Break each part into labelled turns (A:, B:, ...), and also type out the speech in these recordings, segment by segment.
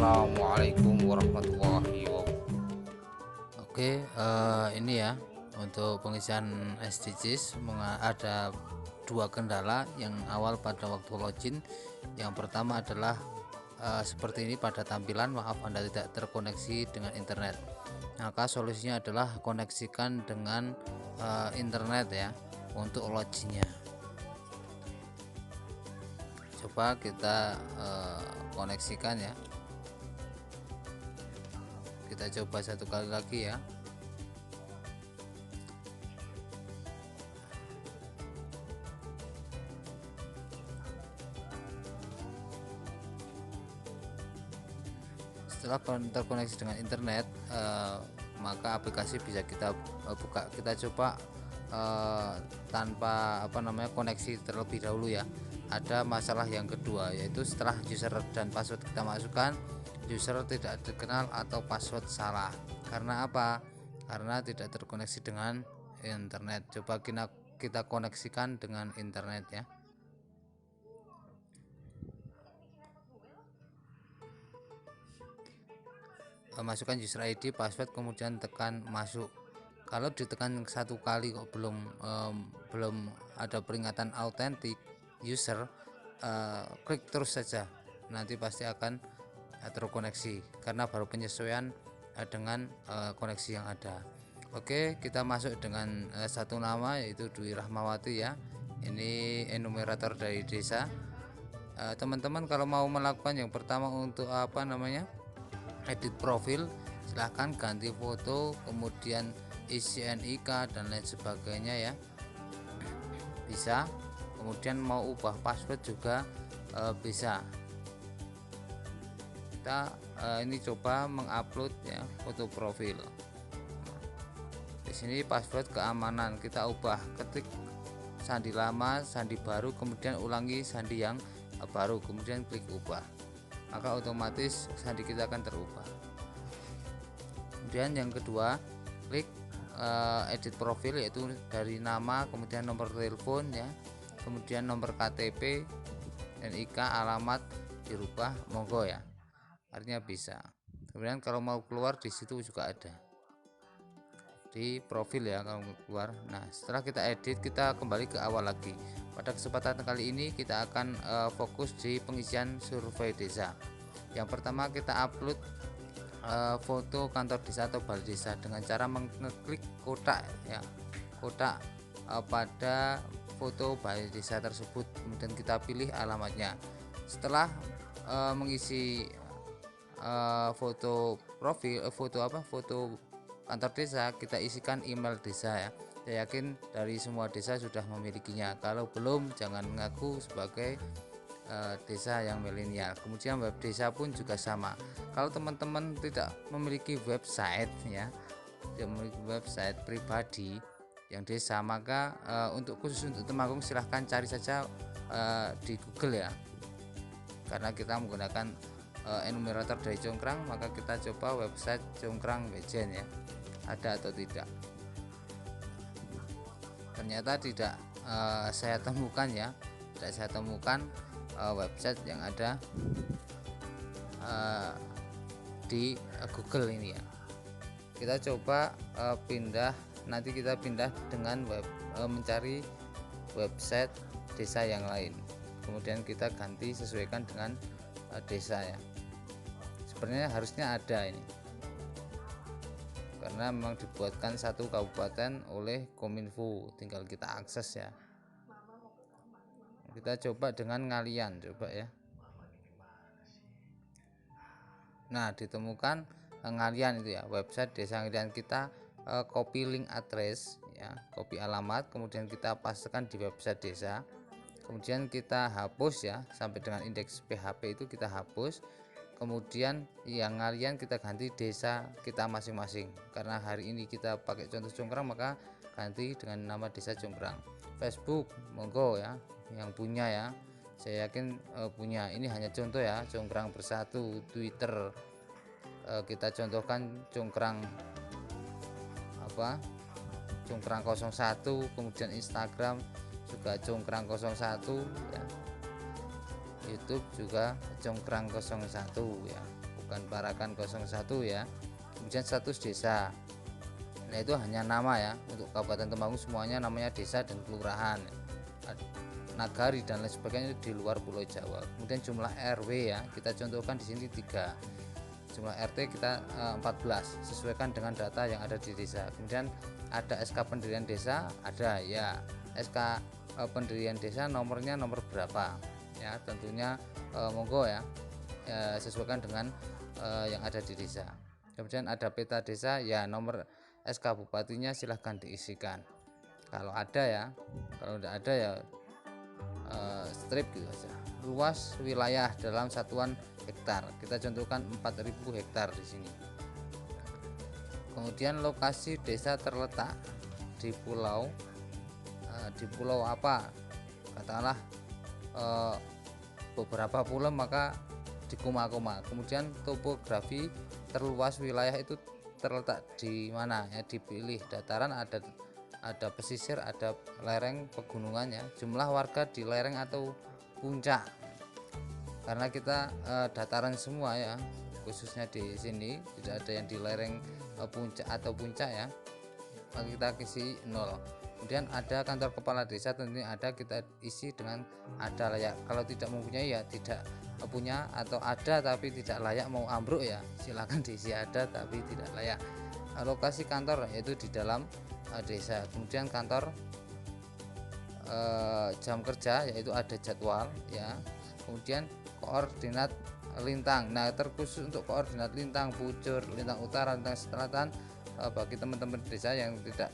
A: Assalamualaikum warahmatullahi wabarakatuh. Oke, ini ya untuk pengisian SDGs ada dua kendala yang awal pada waktu login. Yang pertama adalah seperti ini pada tampilan, maaf Anda tidak terkoneksi dengan internet. Maka solusinya adalah koneksikan dengan internet ya untuk loginnya. Coba kita koneksikan ya. Kita coba satu kali lagi ya. Setelah terkoneksi dengan internet, maka aplikasi bisa kita buka. Kita coba tanpa koneksi terlebih dahulu ya. Ada masalah yang kedua, yaitu setelah user dan password kita masukkan, user tidak dikenal atau password salah. Karena apa? Karena tidak terkoneksi dengan internet. Coba kita koneksikan dengan internet ya. Masukkan user ID, password, kemudian tekan masuk. Kalau ditekan satu kali kok belum ada peringatan autentik user, klik terus saja, nanti pasti akan terkoneksi karena baru penyesuaian dengan koneksi yang ada. Oke, kita masuk dengan satu nama, yaitu Dwi Rahmawati ya. Ini enumerator dari desa. Teman-teman kalau mau melakukan yang pertama untuk edit profil, silahkan ganti foto, kemudian isi NIK dan lain sebagainya ya, bisa. Kemudian mau ubah password juga bisa. Kita ini coba mengupload ya foto profil. Di sini password keamanan kita ubah, ketik sandi lama, sandi baru, kemudian ulangi sandi yang baru, kemudian klik ubah, maka otomatis sandi kita akan terubah. Kemudian yang kedua, klik edit profil, yaitu dari nama, kemudian nomor telepon ya, kemudian nomor KTP, NIK, alamat dirubah, monggo ya, artinya bisa. Kemudian kalau mau keluar di situ juga ada di profil ya, kalau keluar. Nah, setelah kita edit, kita kembali ke awal lagi. Pada kesempatan kali ini kita akan fokus di pengisian survei desa. Yang pertama, kita upload foto kantor desa atau balai desa dengan cara mengklik kotak ya, kotak pada foto balai desa tersebut, kemudian kita pilih alamatnya. Setelah mengisi foto profil, foto kantor desa, kita isikan email desa ya. Saya yakin dari semua desa sudah memilikinya. Kalau belum, jangan mengaku sebagai desa yang milenial. Kemudian web desa pun juga sama. Kalau teman-teman tidak memiliki website ya, tidak memiliki website pribadi yang desa, maka untuk khusus untuk Temanggung silahkan cari saja di Google ya. Karena kita menggunakan enumerator dari Congkrang, maka kita coba website Congkrang Wejen ya, ada atau tidak. Ternyata tidak saya temukan ya, tidak saya temukan website yang ada di Google ini ya. Kita coba nanti kita pindah dengan mencari website desa yang lain, kemudian kita ganti sesuaikan dengan desa ya. Sebenarnya harusnya ada ini, karena memang dibuatkan satu kabupaten oleh Kominfo, tinggal kita akses ya. Kita coba dengan Ngalian, coba ya. Nah, ditemukan Ngalian itu ya, website desa Ngalian. Kita copy link address ya, copy alamat, kemudian kita pastekan di website desa. Kemudian kita hapus ya, sampai dengan indeks PHP itu kita hapus. Kemudian yang Ngalian kita ganti desa kita masing-masing. Karena hari ini kita pakai contoh Congkrang, maka ganti dengan nama desa Congkrang. Facebook monggo ya, yang punya ya, saya yakin punya. Ini hanya contoh ya, Congkrang Bersatu. Twitter kita contohkan Congkrang Congkrang 01, kemudian Instagram juga Congkrang 01 ya, YouTube juga Congkrang 01 ya, buka bukan Parakan 01 ya. Kemudian status desa, nah itu hanya nama ya, untuk Kabupaten Temanggung semuanya namanya desa dan kelurahan, nagari dan lain sebagainya di luar Pulau Jawa. Kemudian jumlah RW ya, kita contohkan di sini 3, jumlah RT kita 14, sesuaikan dengan data yang ada di desa. Kemudian ada SK pendirian desa, ada ya, SK pendirian desa nomornya nomor berapa ya, tentunya monggo ya, sesuaikan dengan yang ada di desa. Kemudian ada peta desa ya, nomor SK bupatinya silahkan diisikan kalau ada ya, kalau tidak ada ya strip gitu saja. Luas wilayah dalam satuan hektar, kita contohkan 4000 hektar di sini. Kemudian lokasi desa terletak di pulau apa, katakanlah beberapa pulau maka di koma-koma. Kemudian topografi terluas wilayah itu terletak di mana ya, dipilih dataran, ada pesisir, ada lereng pegunungan ya. Jumlah warga di lereng atau puncak, karena kita dataran semua ya, khususnya di sini tidak ada yang di lereng puncak atau puncak ya, maka kita isi 0. Kemudian ada kantor kepala desa, tentunya ada, kita isi dengan ada layak. Kalau tidak mempunyai ya tidak punya, atau ada tapi tidak layak mau ambruk ya, silakan diisi ada tapi tidak layak. Lokasi kantor yaitu di dalam desa. Kemudian kantor jam kerja yaitu ada jadwal ya. Kemudian koordinat lintang, nah terkhusus untuk koordinat lintang bujur, lintang utara, lintang selatan, bagi teman-teman desa yang tidak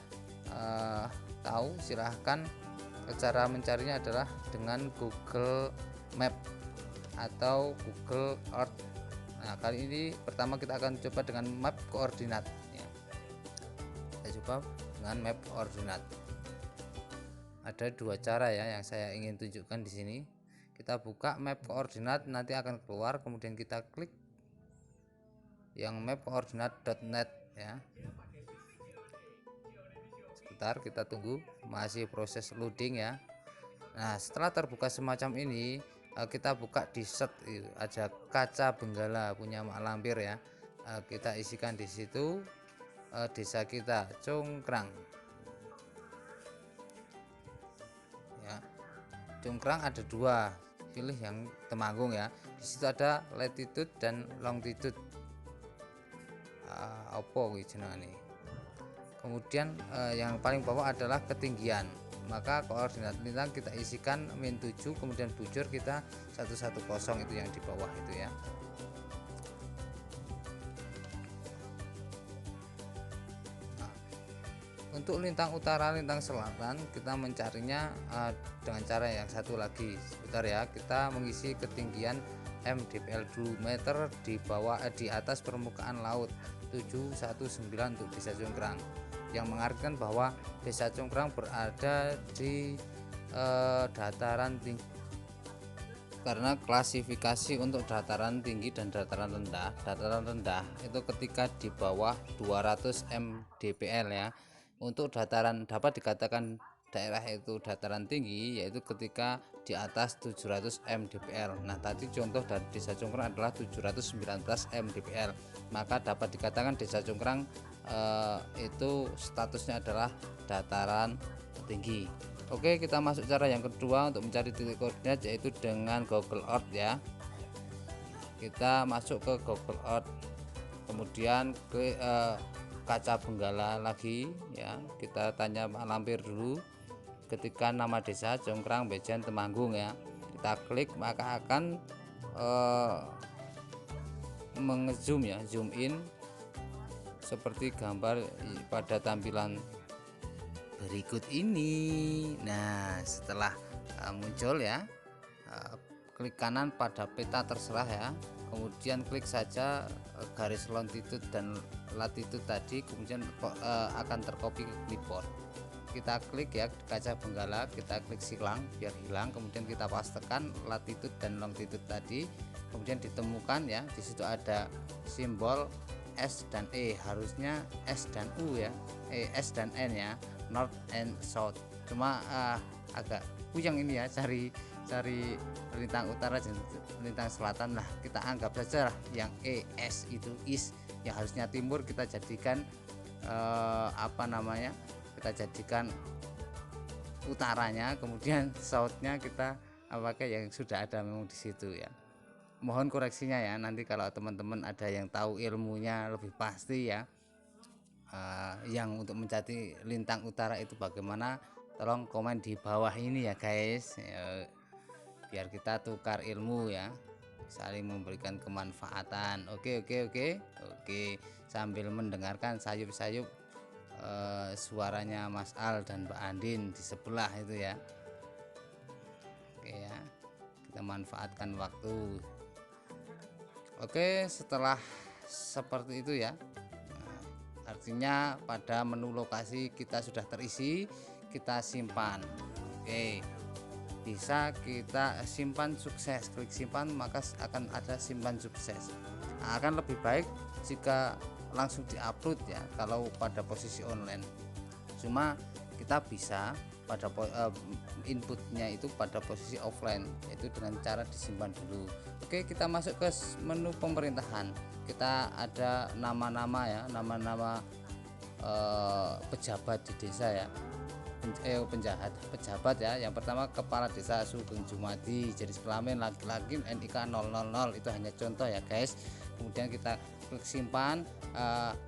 A: tahu, silahkan cara mencarinya adalah dengan Google Map atau Google Earth. Nah kali ini pertama kita akan coba dengan map koordinat ya. Kita coba dengan map koordinat. Ada 2 cara ya yang saya ingin tunjukkan di sini. Kita buka map koordinat, nanti akan keluar, kemudian kita klik yang map koordinat.net ya. Sebentar kita tunggu, masih proses loading ya. Nah setelah terbuka semacam ini, kita buka di search, ada kaca benggala punya Mak Lampir ya. Kita isikan di situ desa kita Congkrang ya. Congkrang ada 2, pilih yang Temanggung ya. Di situ ada latitude dan longitude. Apa jenenge? Kemudian yang paling bawah adalah ketinggian, maka koordinat lintang kita isikan -7, kemudian bujur kita 110, itu yang di bawah itu ya. Nah, untuk lintang utara, lintang selatan kita mencarinya dengan cara yang satu lagi, sebentar ya. Kita mengisi ketinggian mdpl 2 meter di bawah di atas permukaan laut 719 untuk desa Congkrang, yang mengartikan bahwa desa Congkrang berada di dataran tinggi, karena klasifikasi untuk dataran tinggi dan dataran rendah. Dataran rendah itu ketika di bawah 200 mdpl ya. Untuk dataran dapat dikatakan daerah itu dataran tinggi yaitu ketika di atas 700 mdpl. Nah tadi contoh dari desa Congkrang adalah 719 mdpl, maka dapat dikatakan desa Congkrang itu statusnya adalah dataran tinggi. Oke, kita masuk cara yang kedua untuk mencari titik koordinat, yaitu dengan Google Earth ya. Kita masuk ke Google Earth, kemudian ke kaca benggala lagi ya. Kita tanya Mak Lampir dulu, ketika nama desa Congkrang Bejen Temanggung ya. Kita klik maka akan mengezoom ya, zoom in seperti gambar pada tampilan berikut ini. Nah setelah muncul ya, klik kanan pada peta terserah ya, kemudian klik saja garis longitude dan latitude tadi, kemudian akan tercopy ke clipboard. Kita klik ya kaca benggala, kita klik silang biar hilang, kemudian kita pastekan latitude dan longitude tadi, kemudian ditemukan ya, di situ ada simbol S dan E, harusnya S dan U ya, S dan N ya, North and South. Cuma agak puyeng ini ya cari cari lintang utara dan lintang selatan. Nah, kita anggap saja lah yang ES itu is, yang harusnya timur kita jadikan apa namanya, kita jadikan utaranya, kemudian southnya kita pakai yang sudah ada memang di situ ya. Mohon koreksinya ya, nanti kalau teman-teman ada yang tahu ilmunya lebih pasti ya, yang untuk mencari lintang utara itu bagaimana, tolong komen di bawah ini ya guys ya, biar kita tukar ilmu ya, saling memberikan kemanfaatan. Oke, sambil mendengarkan sayup-sayup suaranya Mas Al dan Mbak Andin di sebelah itu ya. Oke ya, kita manfaatkan waktu. Oke, setelah seperti itu ya, artinya pada menu lokasi kita sudah terisi, kita simpan. Oke, bisa kita simpan sukses, klik simpan maka akan ada simpan sukses. Nah, akan lebih baik jika langsung diupload ya kalau pada posisi online, cuma kita bisa pada inputnya itu pada posisi offline, yaitu dengan cara disimpan dulu. Oke, kita masuk ke menu pemerintahan. Kita ada nama-nama ya, nama-nama pejabat di desa ya, pejabat ya. Yang pertama kepala desa Sugeng Jumadi, jenis kelamin laki-laki, NIK 000, itu hanya contoh ya guys. Kemudian kita klik simpan.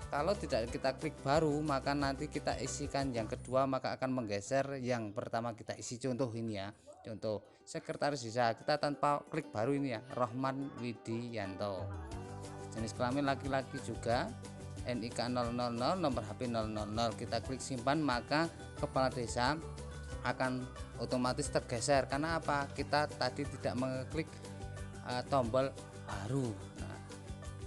A: Kalau tidak kita klik baru, maka nanti kita isikan yang kedua, maka akan menggeser yang pertama kita isi. Contoh ini ya, contoh sekretaris desa, kita tanpa klik baru ini ya, Rohman Widianto, jenis kelamin laki-laki juga, NIK 000, nomor HP 000. Kita klik simpan, maka kepala desa akan otomatis tergeser. Karena apa? Kita tadi tidak mengeklik tombol baru.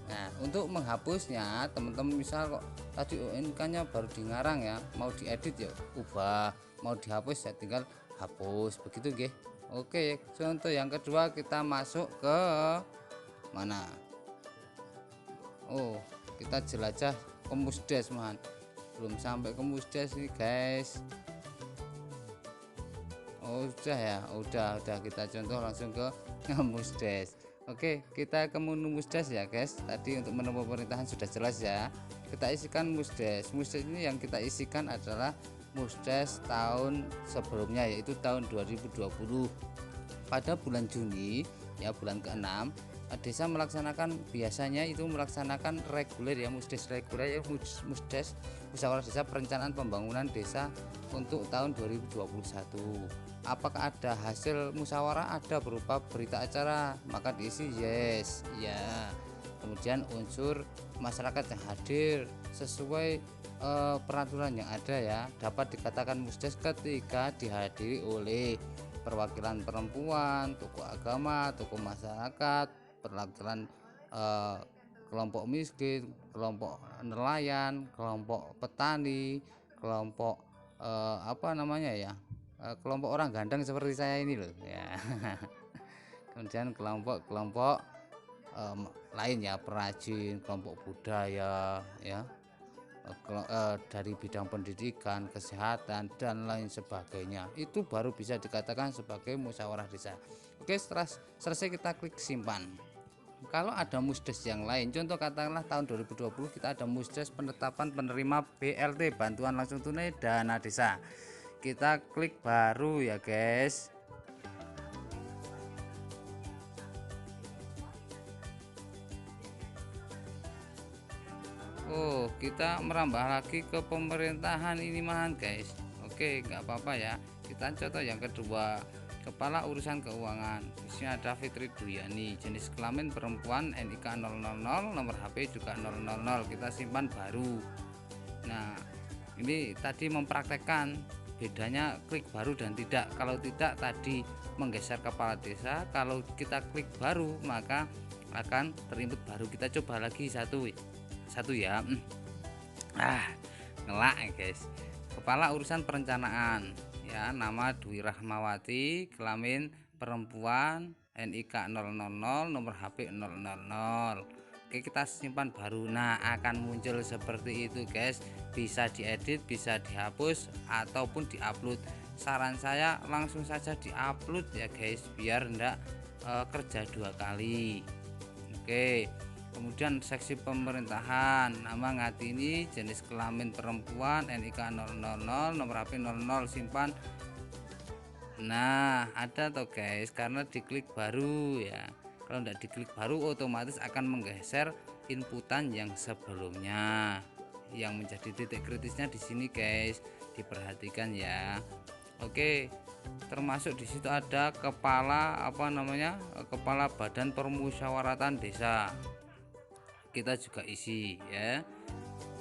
A: Nah, untuk menghapusnya, teman-teman misal kok tadi NIK-nya baru di ngarang ya, mau diedit ya ubah, mau dihapus ya tinggal hapus, begitu nggih. Oke, contoh yang kedua kita masuk ke mana? Oh, kita jelajah ke Musdes, man. Belum sampai ke Musdes nih guys. Oh, udah ya, udah kita contoh langsung ke Musdes. Oke, kita ke menu Musdes ya guys. Tadi untuk menu pemerintahan sudah jelas ya. Kita isikan Musdes. Musdes ini yang kita isikan adalah Musdes tahun sebelumnya, yaitu tahun 2020. Pada bulan Juni ya, bulan ke-6, desa melaksanakan, biasanya itu melaksanakan reguler ya, Musdes reguler ya, Musdes Musyawarah Desa Perencanaan Pembangunan Desa untuk tahun 2021. Apakah ada hasil musyawarah? Ada, berupa berita acara, maka diisi yes ya. Kemudian unsur masyarakat yang hadir sesuai peraturan yang ada ya, dapat dikatakan Musdes ketika dihadiri oleh perwakilan perempuan, tokoh agama, tokoh masyarakat, perwakilan kelompok miskin, kelompok nelayan, kelompok petani, kelompok apa namanya ya, kelompok orang gandeng seperti saya ini loh ya. Kemudian kelompok lain ya, perajin, kelompok budaya ya, dari bidang pendidikan, kesehatan dan lain sebagainya, itu baru bisa dikatakan sebagai musyawarah desa. Oke, setelah selesai kita klik simpan. Kalau ada Musdes yang lain, contoh katakanlah tahun 2020 kita ada Musdes penetapan penerima BLT, bantuan langsung tunai dana desa. Kita klik baru ya guys. Oh, kita merambah lagi ke pemerintahan ini mahan guys. Oke, nggak apa-apa ya. Kita contoh yang kedua, kepala urusan keuangan. Di sini ada Fitri Duyani, jenis kelamin perempuan, NIK 000, nomor HP juga 000. Kita simpan baru. Nah, ini tadi mempraktekkan bedanya klik baru dan tidak. Kalau tidak tadi menggeser kepala desa, kalau kita klik baru maka akan terinput baru. Kita coba lagi satu ya. Ngelak ya guys. Kepala urusan perencanaan ya, nama Dwi Rahmawati, kelamin perempuan, NIK 000, nomor HP 000. Oke, kita simpan baru. Nah, akan muncul seperti itu guys. Bisa diedit, bisa dihapus ataupun diupload. saran saya langsung saja diupload ya guys, biar ndak kerja 2 kali. Oke, kemudian seksi pemerintahan, nama Ngatini, jenis kelamin perempuan, NIK 000, nomor HP 00, simpan. Nah, ada tuh guys, karena diklik baru ya. Kalau tidak diklik baru otomatis akan menggeser inputan yang sebelumnya. Yang menjadi titik kritisnya di sini guys, diperhatikan ya. Oke, termasuk di situ ada kepala kepala badan permusyawaratan desa, kita juga isi ya.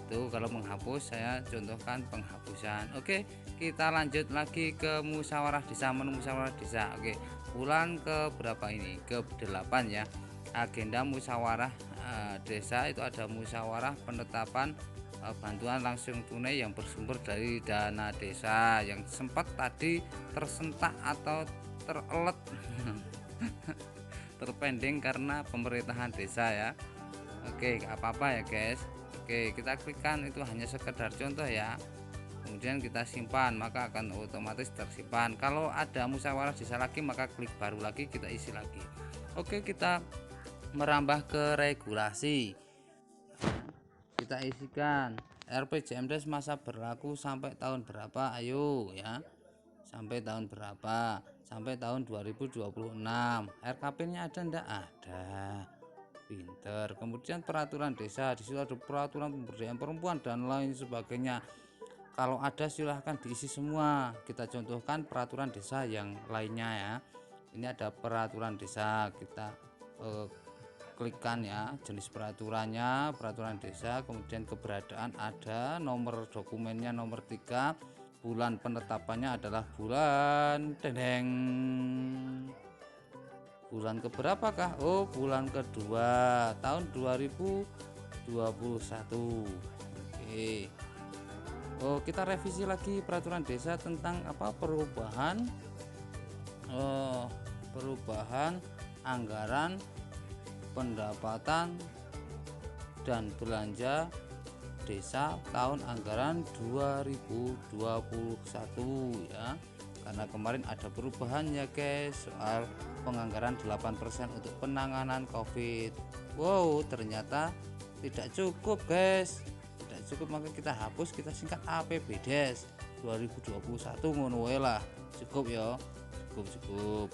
A: Itu kalau menghapus saya contohkan penghapusan. Oke, kita lanjut lagi ke musyawarah desa, menu musyawarah desa. Oke, bulan ke berapa ini, ke 8 ya. Agenda musyawarah desa itu ada musyawarah penetapan bantuan langsung tunai yang bersumber dari dana desa, yang sempat tadi tersentak atau terelet terpending karena pemerintahan desa ya. Oke, gak apa-apa ya guys. Oke, kita klikkan, itu hanya sekedar contoh ya. Kemudian kita simpan, maka akan otomatis tersimpan. Kalau ada musyawarah desa lagi, maka klik baru lagi, kita isi lagi. Oke, kita merambah ke regulasi. Kita isikan RPJMdes masa berlaku sampai tahun berapa, ayo ya. Sampai tahun berapa? Sampai tahun 2026. RKP nya ada ndak? Ada. Pinter. Kemudian peraturan desa, di situ ada peraturan pemberdayaan perempuan dan lain sebagainya. Kalau ada silahkan diisi semua. Kita contohkan peraturan desa yang lainnya ya. Ini ada peraturan desa, kita klikkan ya jenis peraturannya, peraturan desa, kemudian keberadaan ada, nomor dokumennya nomor 3, bulan penetapannya adalah bulan dendeng. Bulan keberapakah? Oh, bulan kedua tahun 2021. Oke. Oh, kita revisi lagi peraturan desa tentang apa, perubahan anggaran pendapatan dan belanja desa tahun anggaran 2021 ya. Karena kemarin ada perubahan ya guys, soal penganggaran 8% untuk penanganan COVID. Wow, ternyata tidak cukup guys, tidak cukup, maka kita hapus, kita singkat APBDes 2021 ngono wae lah. Cukup ya, cukup.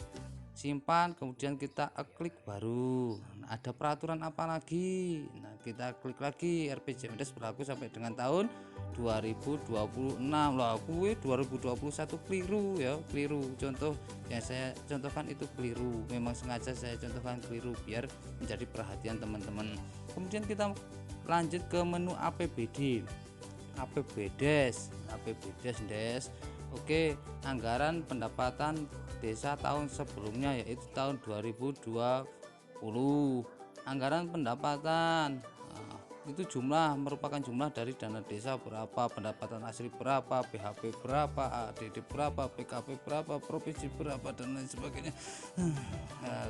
A: Simpan, kemudian kita klik baru. Nah, ada peraturan apa lagi? Nah, kita klik lagi, RPJMdes berlaku sampai dengan tahun 2026. Lah, gue 2021 keliru ya, keliru. Contoh yang saya contohkan itu keliru. Memang sengaja saya contohkan keliru biar menjadi perhatian teman-teman. Kemudian kita lanjut ke menu APBD. APBDes. Oke, anggaran pendapatan desa tahun sebelumnya yaitu tahun 2020. Anggaran pendapatan itu jumlah, merupakan jumlah dari dana desa berapa, pendapatan asli berapa, PHP berapa, ADD berapa, PKP berapa, provinsi berapa, dan lain sebagainya.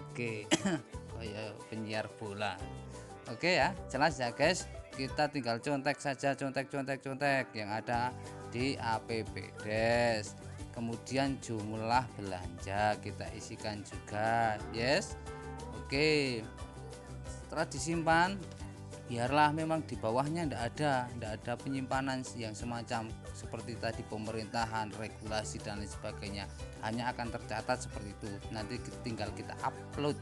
A: Oke. Kayak penyiar bola. Oke ya, jelas ya guys. Kita tinggal contek saja, contek yang ada di APBDes. Kemudian jumlah belanja kita isikan juga, yes. Oke, setelah disimpan, biarlah memang di bawahnya tidak ada penyimpanan yang semacam seperti tadi pemerintahan, regulasi dan lain sebagainya, hanya akan tercatat seperti itu, nanti tinggal kita upload.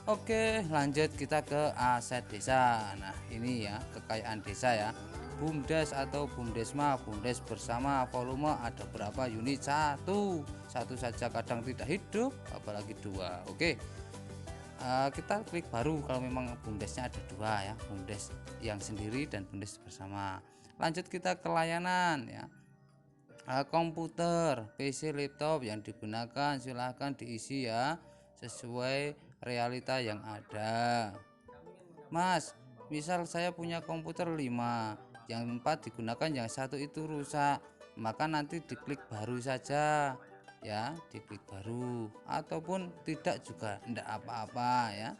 A: Oke, lanjut kita ke aset desa. Nah, ini ya kekayaan desa ya. BUMDes atau BUMDesma, BUMDes bersama, volume ada berapa unit? Satu saja kadang tidak hidup, apalagi dua. Oke, kita klik baru kalau memang BUMDesnya ada dua ya, BUMDes yang sendiri dan BUMDes bersama. Lanjut kita ke layanan ya. Komputer, PC, laptop yang digunakan silahkan diisi ya sesuai realita yang ada. Mas, misal saya punya komputer 5, yang 4 digunakan, yang 1 itu rusak, maka nanti diklik baru saja ya, diklik baru, ataupun tidak juga enggak apa-apa ya,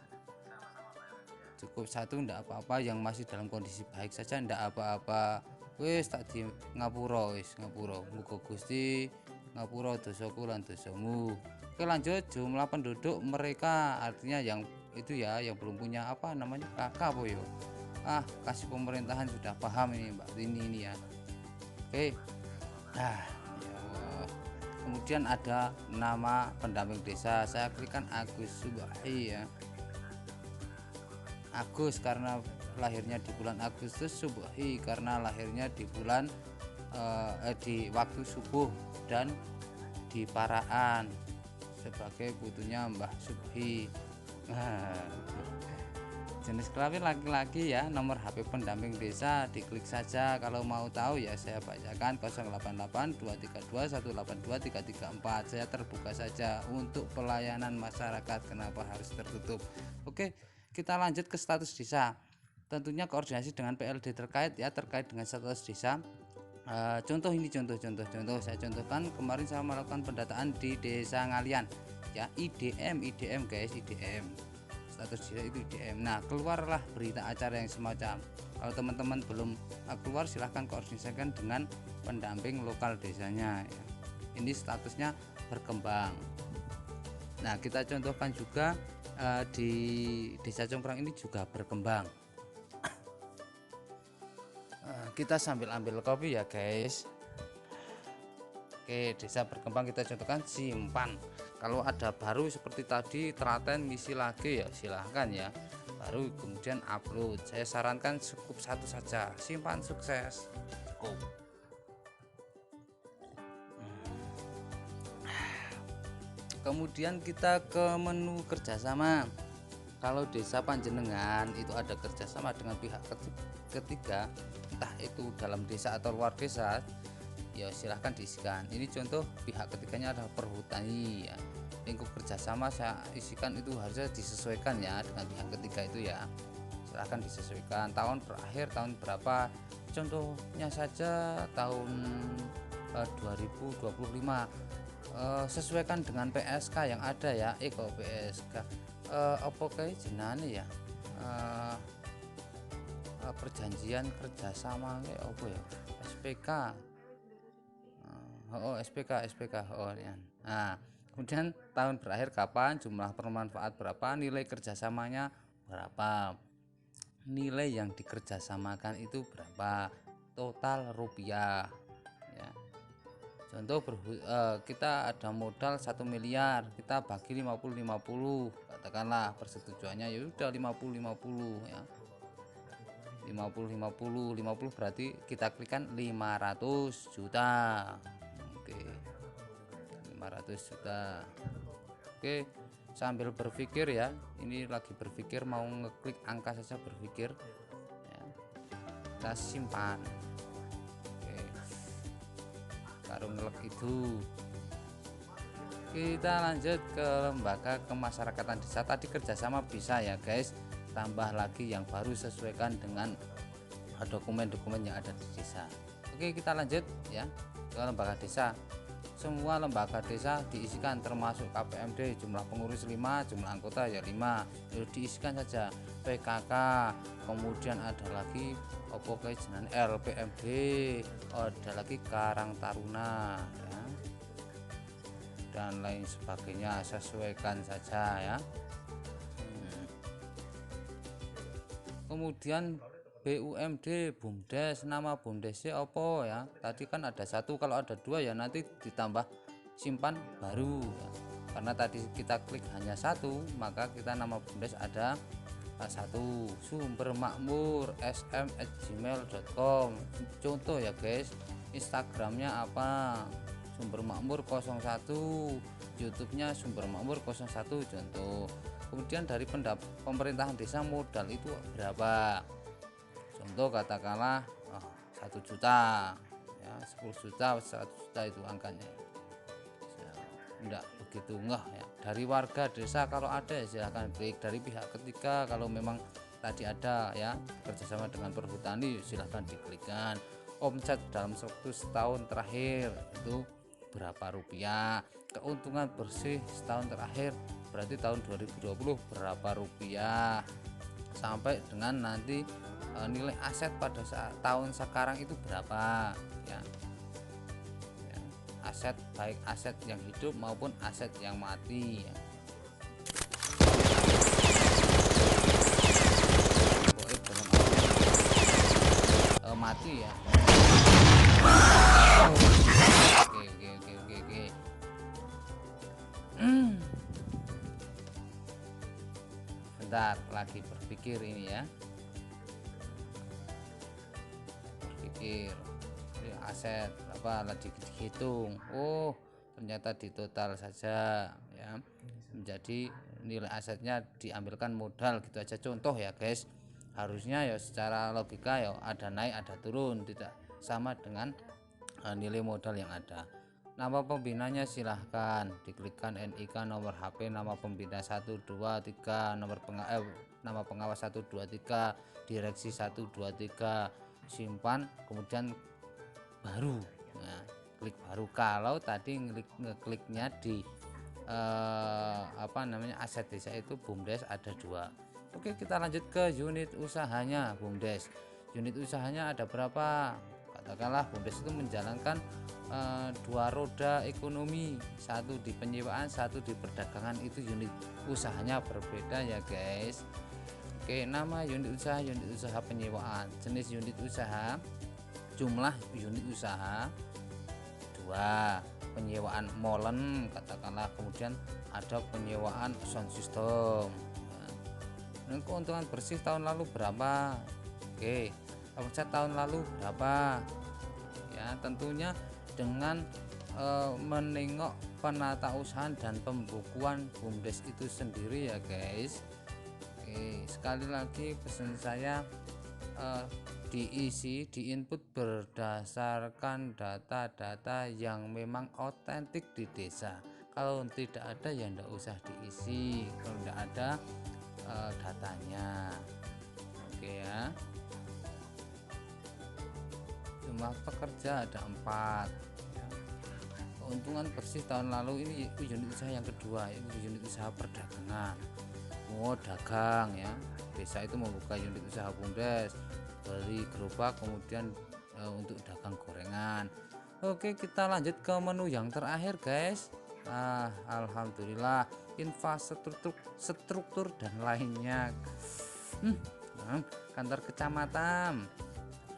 A: cukup 1 enggak apa-apa, yang masih dalam kondisi baik saja enggak apa-apa. Wis tak di ngapura, muga Gusti ngapura dosaku lan dosamu. Oke, lanjut. Jumlah penduduk mereka, artinya yang itu ya, yang belum punya apa namanya kakak apa yo. Kasih pemerintahan sudah paham ini Mbak Rini ini ya. Oke. Nah, ya Allah. Kemudian ada nama pendamping desa, saya klikkan Agus Subhi ya. Agus karena lahirnya di bulan Agustus, Subhi karena lahirnya di bulan di waktu subuh dan di Paraan sebagai putunya Mbah Subhi. Jenis kelamin laki-laki ya. Nomor HP pendamping desa diklik saja. Kalau mau tahu ya saya bacakan 088232182334. Saya terbuka saja untuk pelayanan masyarakat. Kenapa harus tertutup? Oke, kita lanjut ke status desa. Tentunya koordinasi dengan PLD terkait ya, terkait dengan status desa. Contoh ini contoh saya contohkan. Kemarin saya melakukan pendataan di Desa Ngalian ya, IDM guys, IDM status desa itu IDM. Nah, keluarlah berita acara yang semacam. Kalau teman-teman belum keluar, silahkan koordinasikan dengan pendamping lokal desanya ya. Ini statusnya berkembang. Nah, kita contohkan juga di Desa Congkrang ini juga berkembang. Kita sambil ambil kopi ya guys. Oke, desa berkembang kita contohkan simpan. Kalau ada baru seperti tadi telaten misi lagi ya silahkan ya, baru kemudian upload. Saya sarankan cukup satu saja, simpan sukses cukup. Kemudian kita ke menu kerjasama. Kalau desa panjenengan itu ada kerjasama dengan pihak ketiga, entah itu dalam desa atau luar desa, ya silahkan diisikan. Ini contoh pihak ketiganya adalah perhutani ya. Lingkup kerjasama saya isikan itu harusnya disesuaikan ya dengan pihak ketiga itu ya, silahkan disesuaikan. Tahun berakhir tahun berapa, contohnya saja tahun 2025. Sesuaikan dengan PSK yang ada ya. Kok PSK apa kayak jenane ya, perjanjian kerjasama kayak apa ya, SPK. SPK ya. Nah, kemudian tahun berakhir kapan, jumlah bermanfaat berapa, nilai kerjasamanya berapa, nilai yang dikerjasamakan itu berapa, total rupiah ya. Contoh kita ada modal 1 miliar, kita bagi 50-50, katakanlah persetujuannya ya udah 50-50 ya. 50 berarti kita klikkan 500 juta. Oke, 500 juta. Oke, sambil berpikir ya, ini lagi berpikir mau ngeklik angka saja, berpikir ya. Kita simpan. Oke, baru ngelek itu. Kita lanjut ke lembaga kemasyarakatan desa. Tadi kerjasama bisa ya guys, tambah lagi yang baru sesuaikan dengan dokumen-dokumen yang ada di desa. Oke, kita lanjut ya ke lembaga desa. Semua lembaga desa diisikan termasuk KPMD, jumlah pengurus 5, jumlah anggota ya 5, diisikan saja. PKK, kemudian ada lagi LPMD, ada lagi Karang Taruna ya, dan lain sebagainya, sesuaikan saja ya. Kemudian BUMD, BUMDes, nama BUMDesnya apa ya, tadi kan ada satu, kalau ada dua ya nanti ditambah simpan baru ya. Karena tadi kita klik hanya satu, maka kita nama BUMDes ada satu. Sumber Makmur sm@gmail.com, contoh ya guys. Instagramnya apa, Sumber Makmur 01, YouTube-nya Sumber Makmur 01 contoh. Kemudian dari pemerintahan desa modal itu berapa, contoh katakanlah 1 juta ya, 10 juta 100 juta itu angkanya, enggak begitu ngeh ya. Dari warga desa kalau ada ya silahkan klik. Dari pihak ketiga kalau memang tadi ada ya kerjasama dengan perhutani silahkan diklikkan. Omset dalam waktu setahun terakhir itu berapa rupiah, keuntungan bersih setahun terakhir berarti tahun 2020 berapa rupiah, sampai dengan nanti nilai aset pada saat tahun sekarang itu berapa ya. aset, baik aset yang hidup maupun aset yang mati ya. Mati ya. Oke. Bentar, lagi berpikir ini ya. Berpikir ini aset berapa, lagi dihitung. Oh, ternyata di total saja ya. Menjadi nilai asetnya diambilkan modal gitu aja contoh ya guys. Harusnya ya secara logika ya ada naik ada turun, tidak sama dengan nilai modal yang ada. Nama pembinanya silahkan diklikkan NIK, nomor HP, nama pembina 123, nama pengawas 123, direksi 123, simpan, kemudian baru. Nah, klik baru. Kalau tadi ngekliknya di aset desa itu BUMDes ada 2. Oke, kita lanjut ke unit usahanya BUMDes. Unit usahanya ada berapa? Katakanlah BUMDes itu menjalankan 2 roda ekonomi, 1 di penyewaan, 1 di perdagangan. Itu unit usahanya berbeda ya guys. Oke, nama unit usaha penyewaan, jenis unit usaha, jumlah unit usaha 2, penyewaan molen katakanlah, kemudian ada penyewaan sound system. Nah, keuntungan bersih tahun lalu berapa? Oke, omset tahun lalu berapa? Ya, tentunya dengan menengok penata usaha dan pembukuan BUMDes itu sendiri ya guys. Oke, sekali lagi pesan saya, diinput berdasarkan data-data yang memang otentik di desa. Kalau tidak ada ya enggak usah diisi, kalau enggak ada datanya. Oke ya. Jumlah pekerja ada 4. Keuntungan bersih tahun lalu ini unit usaha yang kedua, yaitu unit usaha perdagangan. Oh, dagang ya. Desa itu membuka unit usaha BUMDes, beli gerobak, kemudian untuk dagang gorengan. Oke, kita lanjut ke menu yang terakhir guys. Alhamdulillah, infrastruktur dan lainnya. Kantor kecamatan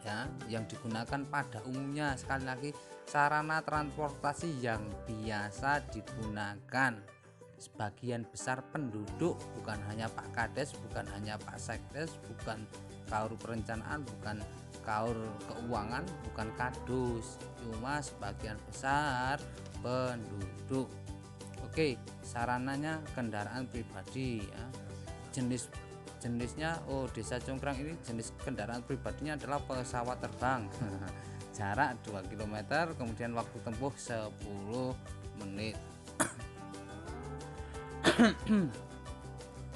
A: ya, yang digunakan pada umumnya. Sekali lagi, sarana transportasi yang biasa digunakan sebagian besar penduduk, bukan hanya Pak Kades, bukan hanya Pak Sekdes, bukan Kaur Perencanaan, bukan Kaur Keuangan, bukan Kadus, cuma sebagian besar penduduk. Oke, sarananya kendaraan pribadi ya. Jenisnya Desa Congkrang ini jenis kendaraan pribadinya adalah pesawat terbang. Jarak 2 km, kemudian waktu tempuh 10 menit.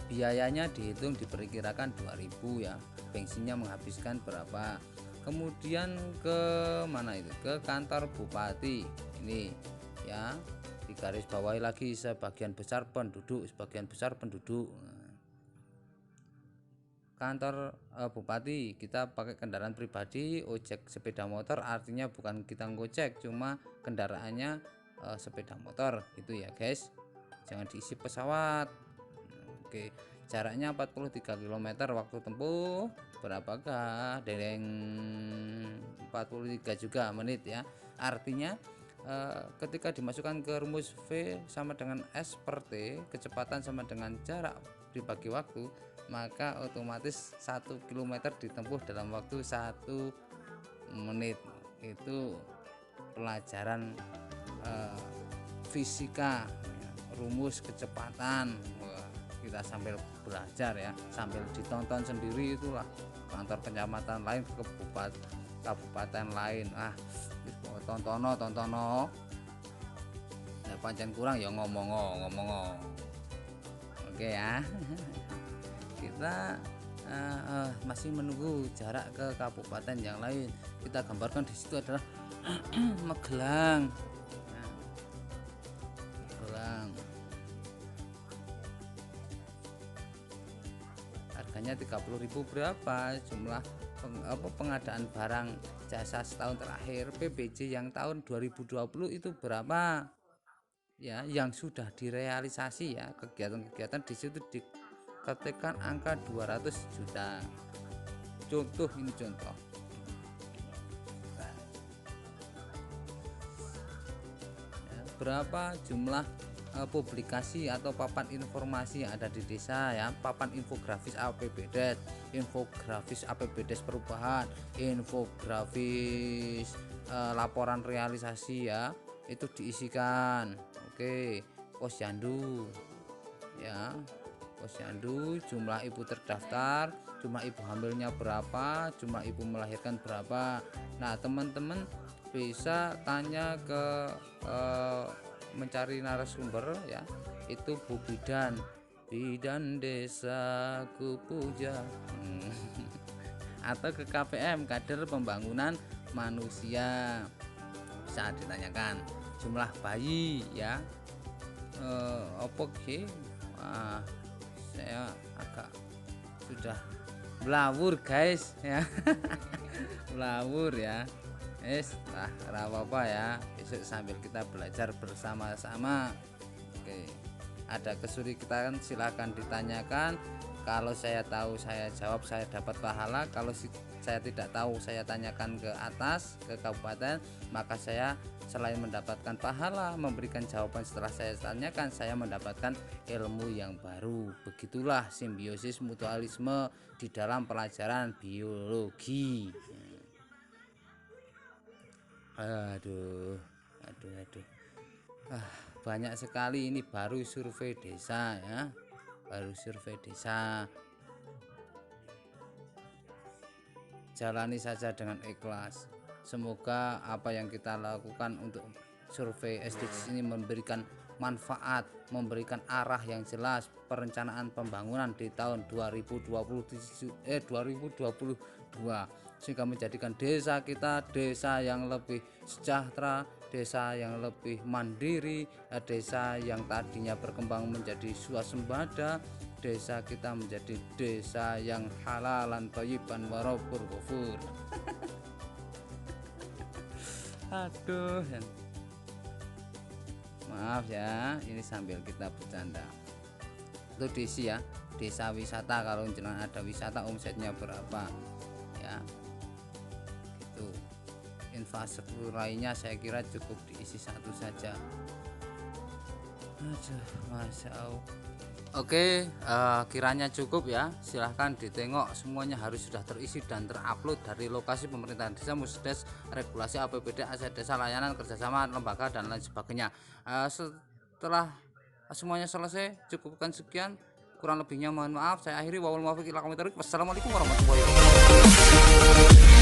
A: Biayanya dihitung diperkirakan 2.000 ya. Bensinnya menghabiskan berapa. Kemudian ke mana itu? Ke kantor bupati. Ini ya, digaris bawahi lagi, sebagian besar penduduk. Kantor bupati kita pakai kendaraan pribadi, ojek sepeda motor, artinya bukan kita ngojek, cuma kendaraannya sepeda motor gitu ya guys. Jangan diisi pesawat. Oke, jaraknya 43 km, waktu tempuh berapakah? Dereng 43 juga menit ya. Artinya ketika dimasukkan ke rumus V sama dengan S per T, kecepatan sama dengan jarak dibagi waktu, maka otomatis 1 km ditempuh dalam waktu 1 menit. Itu pelajaran fisika, rumus kecepatan. Kita sambil belajar ya, sambil ditonton sendiri. Itulah kantor kecamatan lain, kabupaten lain. Tontono ya, pancen kurang ya ngomong. Oke ya. Kita masih menunggu jarak ke kabupaten yang lain. Kita gambarkan di situ adalah Magelang. harganya 30.000 berapa, jumlah pengadaan barang jasa setahun terakhir PBJ yang tahun 2020 itu berapa ya, yang sudah direalisasi ya, kegiatan-kegiatan di situ diketikkan angka 200 juta. Contoh, ini contoh ya, berapa jumlah publikasi atau papan informasi yang ada di desa ya, papan infografis APBDes, infografis APBDes perubahan, infografis laporan realisasi ya, itu diisikan. Oke, posyandu ya, posyandu, jumlah ibu terdaftar, jumlah ibu hamilnya berapa, jumlah ibu melahirkan berapa. Nah, teman-teman bisa tanya ke mencari narasumber ya, itu Bu Bidan Desaku Puja atau ke KPM, kader pembangunan manusia, bisa ditanyakan jumlah bayi ya. Saya agak sudah melawur guys ya melawur ya. Lah apa-apa ya, besok sambil kita belajar bersama-sama. Oke, ada kesulitan silahkan ditanyakan. Kalau saya tahu saya jawab, saya dapat pahala. Kalau saya tidak tahu, saya tanyakan ke atas, ke kabupaten, maka saya selain mendapatkan pahala, memberikan jawaban setelah saya tanyakan, saya mendapatkan ilmu yang baru. Begitulah simbiosis mutualisme di dalam pelajaran biologi. Aduh. Banyak sekali, ini baru survei desa ya, baru survei desa. Jalani saja dengan ikhlas. Semoga apa yang kita lakukan untuk survei SDGs ini memberikan manfaat, memberikan arah yang jelas perencanaan pembangunan di tahun 2022, sehingga menjadikan desa kita desa yang lebih sejahtera, desa yang lebih mandiri, desa yang tadinya berkembang menjadi swasembada, desa kita menjadi desa yang halalan thayyiban warabur ghafur. Aduh, maaf ya, ini sambil kita bercanda. Itu desi ya, desa wisata. Kalau jenengan ada wisata, omsetnya berapa ya, itu. Infrastruktur lainnya saya kira cukup diisi satu saja. Aduh, Masya Allah. Oke, kiranya cukup ya. Silahkan ditengok, semuanya harus sudah terisi dan terupload dari lokasi pemerintahan desa, Musdes, regulasi APBD, aset desa, layanan kerjasama lembaga dan lain sebagainya. Setelah semuanya selesai, cukupkan sekian. Kurang lebihnya mohon maaf. Saya akhiri. Wassalamualaikum warahmatullahi wabarakatuh.